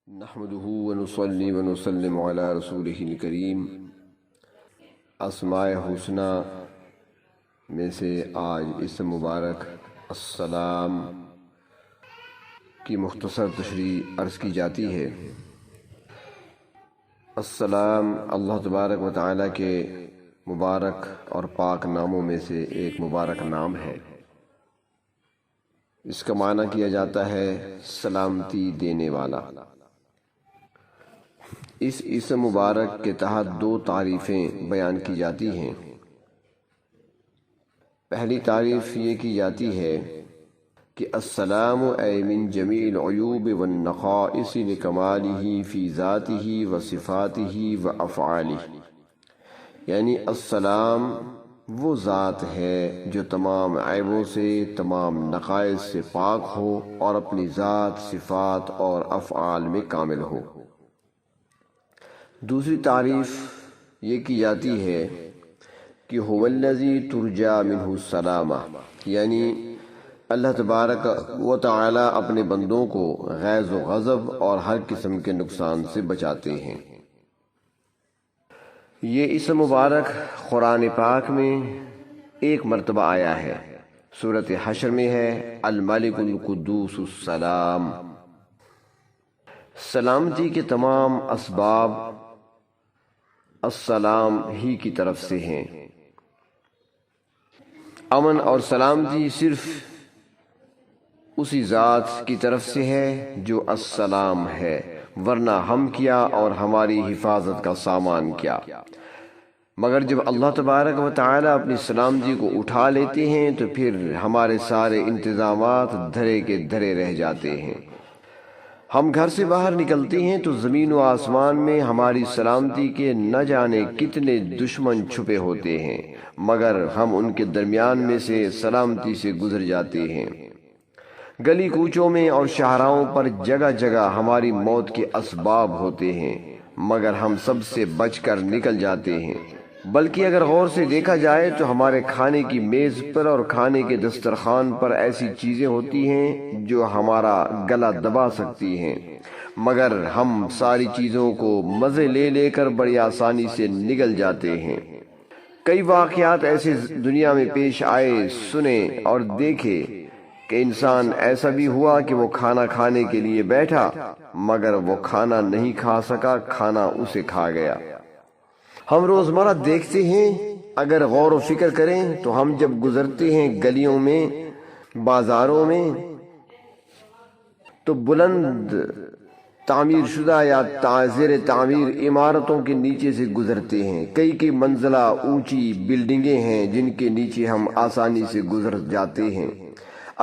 نحمده ونصلي ونسلم على رسوله الکریم۔ اسماء حسنہ میں سے آج اسم مبارک السلام کی مختصر تشریح عرض کی جاتی ہے۔ السلام اللہ تبارک و تعالیٰ کے مبارک اور پاک ناموں میں سے ایک مبارک نام ہے۔ اس کا معنی کیا جاتا ہے سلامتی دینے والا۔ اس اسم مبارک کے تحت دو تعریفیں بیان کی جاتی ہیں۔ پہلی تعریف یہ کی جاتی ہے کہ السلام اے من جمیع العیوب والنقائص لکمالہ فی ذاتہ وصفاتہ وافعالہ، یعنی السلام وہ ذات ہے جو تمام عیبوں سے، تمام نقائص سے پاک ہو اور اپنی ذات، صفات اور افعال میں کامل ہو۔ دوسری تعریف یہ کی جاتی ہے کہ هو الذی ترجا منہ السلامہ، یعنی اللہ تبارک و تعالی اپنے بندوں کو غیظ و غضب اور ہر قسم کے نقصان سے بچاتے ہیں۔ یہ اسم مبارک قرآن پاک میں ایک مرتبہ آیا ہے، سورۃ حشر میں ہے الملک القدوس السلام۔ سلامتی کے تمام اسباب السلام ہی کی طرف سے ہیں۔ امن اور سلامتی صرف اسی ذات کی طرف سے ہے جو السلام ہے، ورنہ ہم کیا اور ہماری حفاظت کا سامان کیا۔ مگر جب اللہ تبارک و تعالی اپنی سلامتی کو اٹھا لیتے ہیں تو پھر ہمارے سارے انتظامات دھرے کے دھرے رہ جاتے ہیں۔ ہم گھر سے باہر نکلتے ہیں تو زمین و آسمان میں ہماری سلامتی کے نہ جانے کتنے دشمن چھپے ہوتے ہیں، مگر ہم ان کے درمیان میں سے سلامتی سے گزر جاتے ہیں۔ گلی کوچوں میں اور شاہراہوں پر جگہ جگہ ہماری موت کے اسباب ہوتے ہیں، مگر ہم سب سے بچ کر نکل جاتے ہیں۔ بلکہ اگر غور سے دیکھا جائے تو ہمارے کھانے کی میز پر اور کھانے کے دسترخوان پر ایسی چیزیں ہوتی ہیں جو ہمارا گلا دبا سکتی ہیں، مگر ہم ساری چیزوں کو مزے لے لے کر بڑی آسانی سے نگل جاتے ہیں۔ کئی واقعات ایسے دنیا میں پیش آئے، سنے اور دیکھے کہ انسان ایسا بھی ہوا کہ وہ کھانا کھانے کے لیے بیٹھا مگر وہ کھانا نہیں کھا سکا، کھانا اسے کھا گیا۔ ہم روزمرہ دیکھتے ہیں، اگر غور و فکر کریں تو ہم جب گزرتے ہیں گلیوں میں، بازاروں میں، تو بلند تعمیر شدہ یا زیر تعمیر عمارتوں کے نیچے سے گزرتے ہیں۔ کئی منزلہ اونچی بلڈنگیں ہیں جن کے نیچے ہم آسانی سے گزر جاتے ہیں۔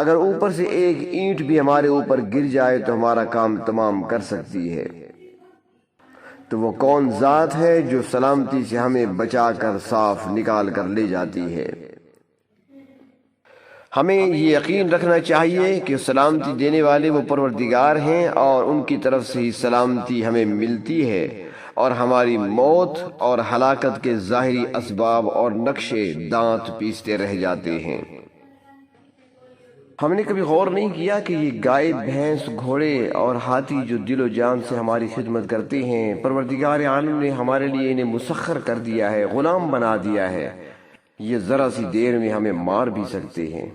اگر اوپر سے ایک اینٹ بھی ہمارے اوپر گر جائے تو ہمارا کام تمام کر سکتی ہے۔ تو وہ کون ذات ہے جو سلامتی سے ہمیں بچا کر صاف نکال کر لے جاتی ہے؟ ہمیں یہ یقین رکھنا چاہیے کہ سلامتی دینے والے وہ پروردگار ہیں اور ان کی طرف سے ہی سلامتی ہمیں ملتی ہے، اور ہماری موت اور ہلاکت کے ظاہری اسباب اور نقشے دانت پیستے رہ جاتے ہیں۔ ہم نے کبھی غور نہیں کیا کہ یہ گائے، بھینس، گھوڑے اور ہاتھی جو دل و جان سے ہماری خدمت کرتے ہیں، پروردگار عالم نے ہمارے لیے انہیں مسخر کر دیا ہے، غلام بنا دیا ہے۔ یہ ذرا سی دیر میں ہمیں مار بھی سکتے ہیں۔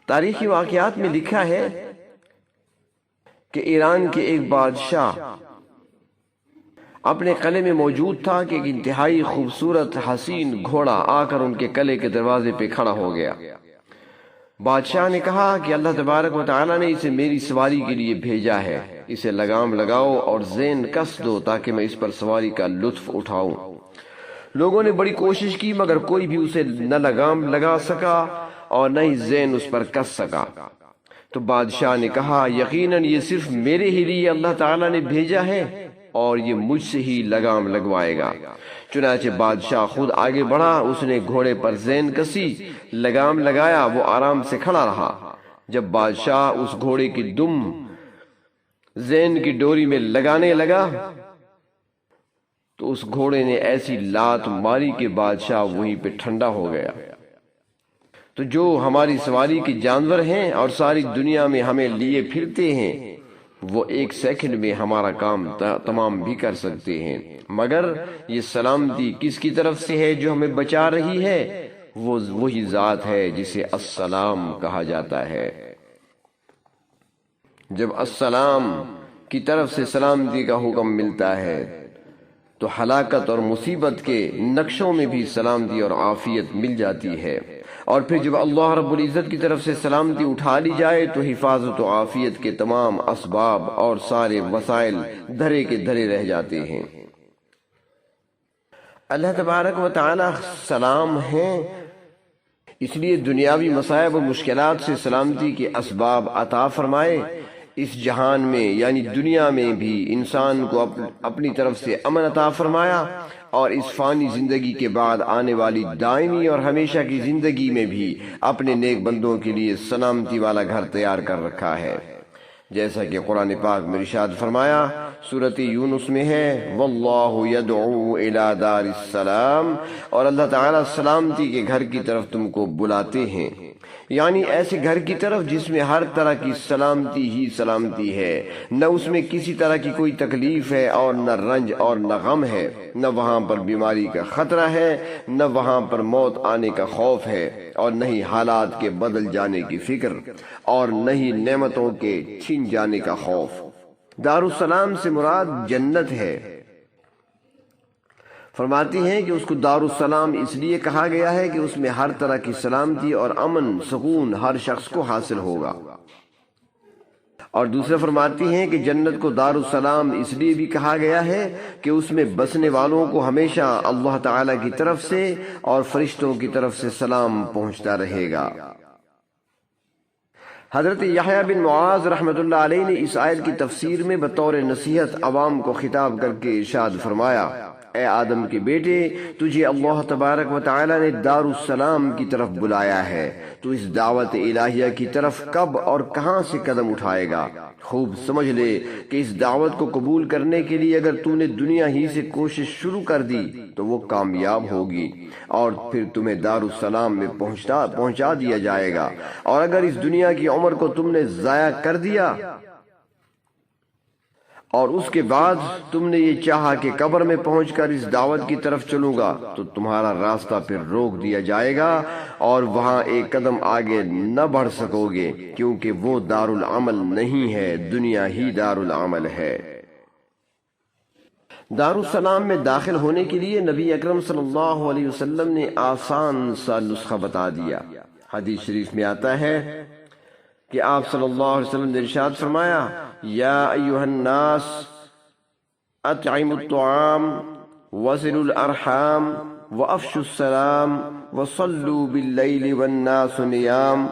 تاریخی واقعات میں لکھا ہے کہ ایران کے ایک بادشاہ اپنے قلعے میں موجود تھا کہ ایک انتہائی خوبصورت حسین گھوڑا آ کر ان کے قلعے کے دروازے پہ کھڑا ہو گیا۔ بادشاہ نے کہا کہ اللہ تبارک و تعالیٰ نے اسے میری سواری کے لیے بھیجا ہے، اسے لگام لگاؤ اور زین کس دو تاکہ میں اس پر سواری کا لطف اٹھاؤں۔ لوگوں نے بڑی کوشش کی مگر کوئی بھی اسے نہ لگام لگا سکا اور نہ ہی زین اس پر کس سکا۔ تو بادشاہ نے کہا یقیناً یہ صرف میرے ہی لیے اللہ تعالیٰ نے بھیجا ہے اور یہ مجھ سے ہی لگام لگوائے گا۔ چنانچہ بادشاہ خود آگے بڑھا، اس نے گھوڑے پر زین کسی، لگام لگایا، وہ آرام سے کھڑا رہا۔ جب بادشاہ اس گھوڑے کی دم زین کی ڈوری میں لگانے لگا تو اس گھوڑے نے ایسی لات ماری کہ بادشاہ وہیں پہ ٹھنڈا ہو گیا۔ تو جو ہماری سواری کے جانور ہیں اور ساری دنیا میں ہمیں لیے پھرتے ہیں، وہ ایک سیکنڈ میں ہمارا کام تمام بھی کر سکتے ہیں، مگر یہ سلامتی کس کی طرف سے ہے جو ہمیں بچا رہی ہے؟ وہ وہی ذات ہے جسے السلام کہا جاتا ہے۔ جب السلام کی طرف سے سلامتی کا حکم ملتا ہے تو ہلاکت اور مصیبت کے نقشوں میں بھی سلامتی اور عافیت مل جاتی ہے، اور پھر جب اللہ رب العزت کی طرف سے سلامتی اٹھا لی جائے تو حفاظت و عافیت کے تمام اسباب اور سارے وسائل دھرے کے دھرے رہ جاتے ہیں۔ اللہ تبارک و تعالی سلام ہیں، اس لیے دنیاوی مصائب و مشکلات سے سلامتی کے اسباب عطا فرمائے۔ اس جہان میں یعنی دنیا میں بھی انسان کو اپنی طرف سے امن عطا فرمایا، اور اس فانی زندگی کے بعد آنے والی دائمی اور ہمیشہ کی زندگی میں بھی اپنے نیک بندوں کے لیے سلامتی والا گھر تیار کر رکھا ہے، جیسا کہ قرآن پاک میں ارشاد فرمایا سورۃ یونس میں ہے، واللہ یدعو الی دار السلام، اور اللہ تعالیٰ سلامتی کے گھر کی طرف تم کو بلاتے ہیں، یعنی ایسے گھر کی طرف جس میں ہر طرح کی سلامتی ہی سلامتی ہے، نہ اس میں کسی طرح کی کوئی تکلیف ہے اور نہ رنج اور نہ غم ہے، نہ وہاں پر بیماری کا خطرہ ہے، نہ وہاں پر موت آنے کا خوف ہے، اور نہ ہی حالات کے بدل جانے کی فکر، اور نہ ہی نعمتوں کے چھین جانے کا خوف۔ دارالسلام سے مراد جنت ہے۔ فرماتی ہیں کہ اس کو دارالسلام اس لیے کہا گیا ہے کہ اس میں ہر طرح کی سلامتی اور امن سکون ہر شخص کو حاصل ہوگا، اور دوسرے فرماتی ہیں کہ جنت کو دارالسلام اس لیے بھی کہا گیا ہے کہ اس میں بسنے والوں کو ہمیشہ اللہ تعالی کی طرف سے اور فرشتوں کی طرف سے سلام پہنچتا رہے گا۔ حضرت یحییٰ بن معاذ رحمۃ اللہ علیہ نے اس آیت کی تفسیر میں بطور نصیحت عوام کو خطاب کر کے ارشاد فرمایا، اے آدم کے بیٹے، تجھے اللہ تبارک و تعالی نے دارالسلام کی طرف بلایا ہے، تو اس دعوت الہیہ کی طرف کب اور کہاں سے قدم اٹھائے گا؟ خوب سمجھ لے کہ اس دعوت کو قبول کرنے کے لیے اگر تو نے دنیا ہی سے کوشش شروع کر دی تو وہ کامیاب ہوگی، اور پھر تمہیں دارالسلام میں پہنچا دیا جائے گا، اور اگر اس دنیا کی عمر کو تم نے ضائع کر دیا اور اس کے بعد تم نے یہ چاہا کہ قبر میں پہنچ کر اس دعوت کی طرف چلوں گا، تو تمہارا راستہ پھر روک دیا جائے گا اور وہاں ایک قدم آگے نہ بڑھ سکو گے، کیونکہ وہ دارالعمل نہیں ہے، دنیا ہی دارالعمل ہے۔ دارالسلام میں داخل ہونے کے لیے نبی اکرم صلی اللہ علیہ وسلم نے آسان سا نسخہ بتا دیا۔ حدیث شریف میں آتا ہے کہ آپ صلی اللہ علیہ وسلم نے ارشاد فرمایا، یا ایھا الناس اطعموا الطعام وصلوا الارحام وافشوا السلام وصلوا باللیل والناس نیام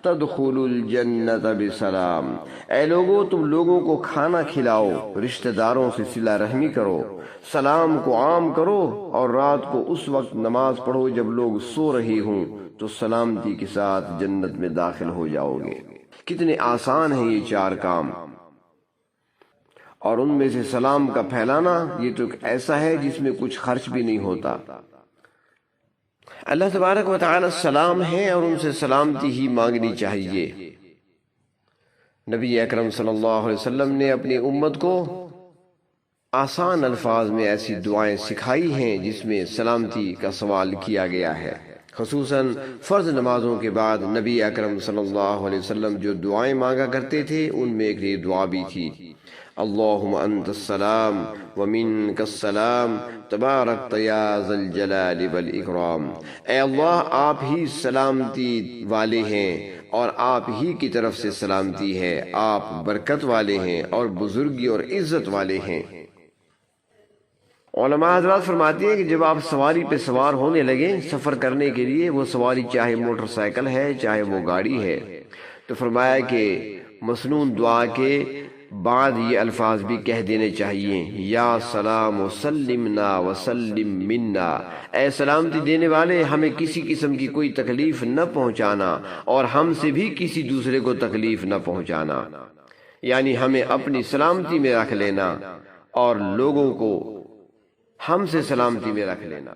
تدخلوا الجنت بسلام۔ اے لوگو، تم لوگوں کو کھانا کھلاؤ، رشتہ داروں سے صلہ رحمی کرو، سلام کو عام کرو، اور رات کو اس وقت نماز پڑھو جب لوگ سو رہے ہوں، تو سلامتی کے ساتھ جنت میں داخل ہو جاؤ گے۔ کتنے آسان ہیں یہ چار کام، اور ان میں سے سلام کا پھیلانا یہ تو ایسا ہے جس میں کچھ خرچ بھی نہیں ہوتا۔ اللہ تبارک و تعالی سلام ہے اور ان سے سلامتی ہی مانگنی چاہیے۔ نبی اکرم صلی اللہ علیہ وسلم نے اپنی امت کو آسان الفاظ میں ایسی دعائیں سکھائی ہیں جس میں سلامتی کا سوال کیا گیا ہے۔ خصوصاً فرض نمازوں کے بعد نبی اکرم صلی اللہ علیہ وسلم جو دعائیں مانگا کرتے تھے ان میں ایک یہ دعا بھی تھی، اللہم انت السلام ومنک السلام تبارکت یا ذی الجلال والاکرام۔ اے اللہ، آپ ہی سلامتی والے ہیں اور آپ ہی کی طرف سے سلامتی ہے، آپ برکت والے ہیں اور بزرگی اور عزت والے ہیں۔ علماء حضرات فرماتے ہیں کہ جب آپ سواری پہ سوار ہونے لگیں سفر کرنے کے لیے، وہ سواری چاہے موٹر سائیکل ہے چاہے وہ گاڑی ہے، تو فرمایا کہ مسنون دعا کے بعد یہ الفاظ بھی کہہ دینے چاہیے، یا سلام وسلمنا وسلم منا، اے سلامتی دینے والے ہمیں کسی قسم کی کوئی تکلیف نہ پہنچانا اور ہم سے بھی کسی دوسرے کو تکلیف نہ پہنچانا، یعنی ہمیں اپنی سلامتی میں رکھ لینا اور لوگوں کو ہم سے سلامتی میں رکھ لینا۔